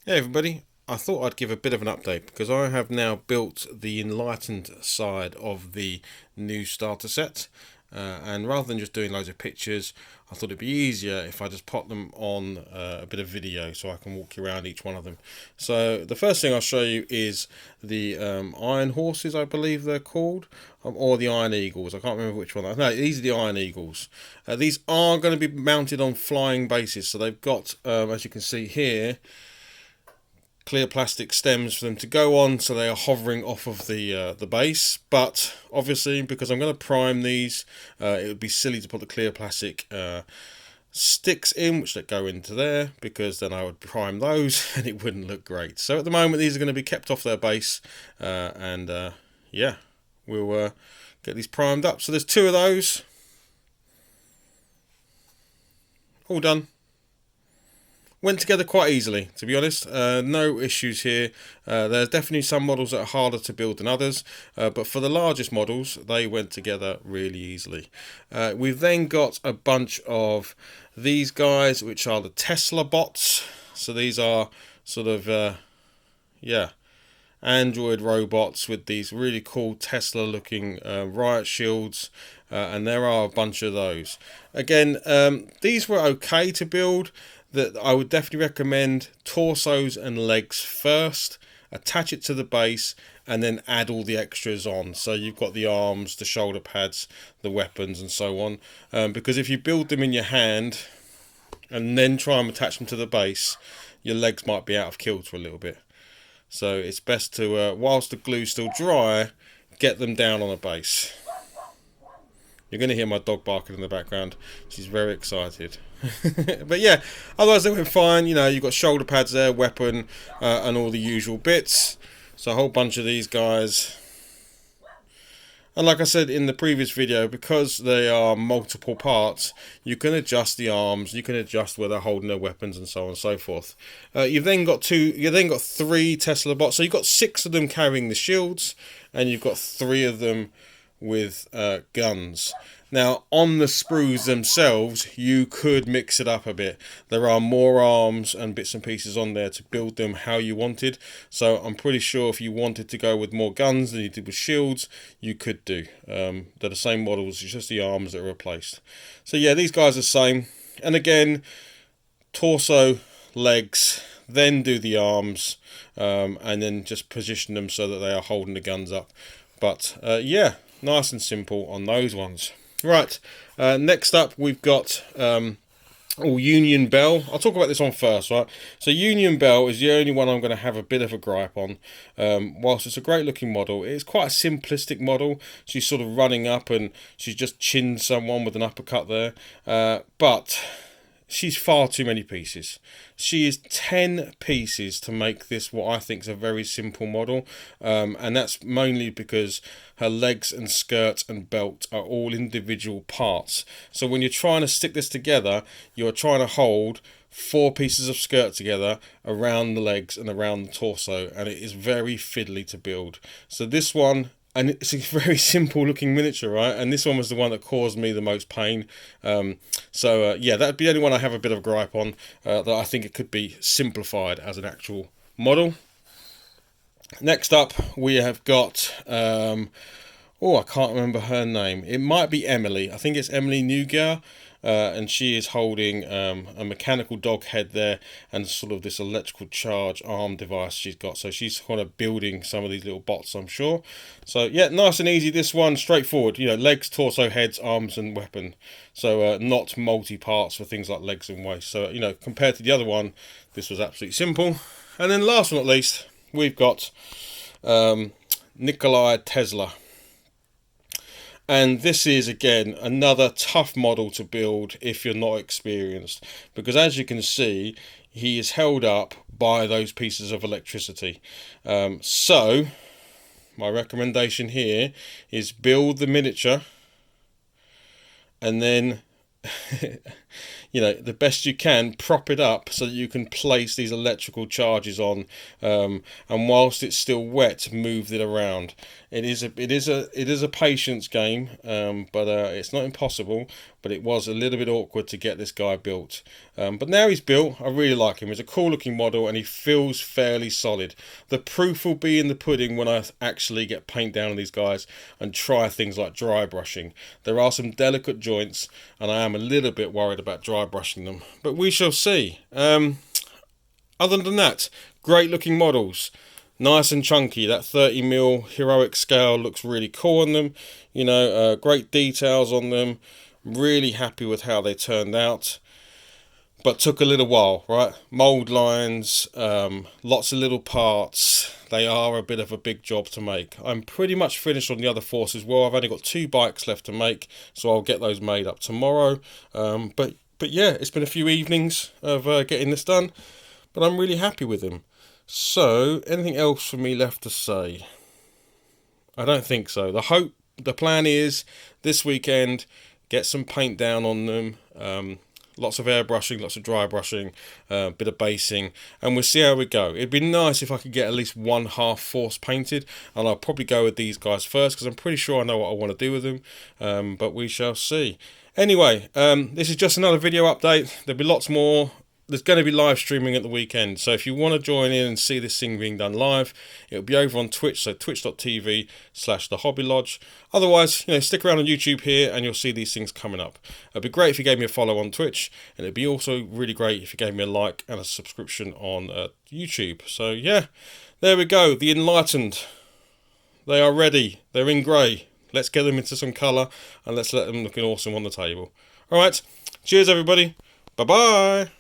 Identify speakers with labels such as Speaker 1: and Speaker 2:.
Speaker 1: Hey everybody, I thought I'd give a bit of an update because I have now built the enlightened side of the new starter set, and rather than just doing loads of pictures, I thought it'd be easier if I just pop them on a bit of video so I can walk you around each one of them. So the first thing I'll show you is the Iron Horses, I believe they're called, or the Iron Eagles. I can't remember which one. No, these are the Iron Eagles. These are going to be mounted on flying bases, so they've got, as you can see here, clear plastic stems for them to go on, so they are hovering off of the base. But obviously, because I'm going to prime these, it would be silly to put the clear plastic sticks in, which that go into there, because then I would prime those and it wouldn't look great. So at the moment, these are going to be kept off their base, and yeah, we'll get these primed up. So there's two of those, all done. Went together quite easily, to be honest. No issues here. There's definitely some models that are harder to build than others, but for the largest models, they went together really easily. We've then got a bunch of these guys, which are the Tesla bots. So these are sort of, yeah, Android robots with these really cool Tesla looking riot shields, and there are a bunch of those. Again, these were okay to build. That I would definitely recommend torsos and legs first, attach it to the base, and then add all the extras on. So you've got the arms, the shoulder pads, the weapons, and so on. Because if you build them in your hand and then try and attach them to the base, your legs might be out of kilter a little bit. So it's best to, whilst the glue's still dry, get them down on a base. You're going to hear my dog barking in the background. She's very excited. But yeah, otherwise they went fine. You know, you've got shoulder pads there, weapon, and all the usual bits. So a whole bunch of these guys. And like I said in the previous video, because they are multiple parts, you can adjust the arms, you can adjust where they're holding their weapons, and so on and so forth. You've then got three Tesla bots. So you've got 6 of them carrying the shields, and you've got 3 of them with guns. Now, on the sprues themselves, you could mix it up a bit. There are more arms and bits and pieces on there to build them how you wanted. So I'm pretty sure if you wanted to go with more guns than you did with shields, you could do. They're the same models, it's just the arms that are replaced. So yeah, these guys are the same. And again, torso, legs, then do the arms, and then just position them so that they are holding the guns up. But yeah, nice and simple on those ones. Right, next up we've got Union Bell. I'll talk about this one first, right? So Union Bell is the only one I'm going to have a bit of a gripe on. Whilst it's a great looking model, it's quite a simplistic model. She's sort of running up and she's just chinned someone with an uppercut there. But she's far too many pieces. She is 10 pieces to make this what I think is a very simple model, and that's mainly because her legs and skirt and belt are all individual parts. So when you're trying to stick this together, you're trying to hold 4 pieces of skirt together around the legs and around the torso, and it is very fiddly to build. So this one, and it's a very simple looking miniature, right? And this one was the one that caused me the most pain. Yeah, that'd be the only one I have a bit of a gripe on, that I think it could be simplified as an actual model. Next up, we have got, I can't remember her name. It might be Emily. I think it's Emily Neuger. And she is holding a mechanical dog head there and sort of this electrical charge arm device she's got. So she's kind of building some of these little bots, I'm sure. So yeah, nice and easy. This one, straightforward. You know, legs, torso, heads, arms, and weapon. So not multi-parts for things like legs and waist. So, you know, compared to the other one, this was absolutely simple. And then last but not least, we've got Nikolai Tesla. And this is, again, another tough model to build if you're not experienced. Because as you can see, he is held up by those pieces of electricity. So, my recommendation here is build the miniature. And then you know, the best you can, prop it up so that you can place these electrical charges on, and whilst it's still wet, move it around. It is a patience game, but it's not impossible. But it was a little bit awkward to get this guy built. But now he's built, I really like him. He's a cool looking model and he feels fairly solid. The proof will be in the pudding when I actually get paint down on these guys and try things like dry brushing. There are some delicate joints and I am a little bit worried about dry brushing them. But we shall see. Other than that, great looking models. Nice and chunky. That 30mm heroic scale looks really cool on them. You know, great details on them. Really happy with how they turned out, but took a little while, right? Mold lines, lots of little parts. They are a bit of a big job to make. I'm pretty much finished on the other force as well. I've only got 2 bikes left to make, so I'll get those made up tomorrow. But yeah, it's been a few evenings of getting this done, but I'm really happy with them. So anything else for me left to say? I don't think so. The plan is this weekend, get some paint down on them, lots of airbrushing, lots of dry brushing, bit of basing, and we'll see how we go. It'd be nice if I could get at least 1/2 force painted, and I'll probably go with these guys first because I'm pretty sure I know what I want to do with them, but we shall see. Anyway, this is just another video update. There'll be lots more. There's going to be live streaming at the weekend, so if you want to join in and see this thing being done live, it'll be over on Twitch, so twitch.tv/thehobby-lodge. Otherwise, you know, stick around on YouTube here and you'll see these things coming up. It'd be great if you gave me a follow on Twitch, and it'd be also really great if you gave me a like and a subscription on YouTube. So yeah, there we go, the Enlightened. They are ready, they're in grey. Let's get them into some colour and let's let them look awesome on the table. Alright, cheers everybody, bye bye.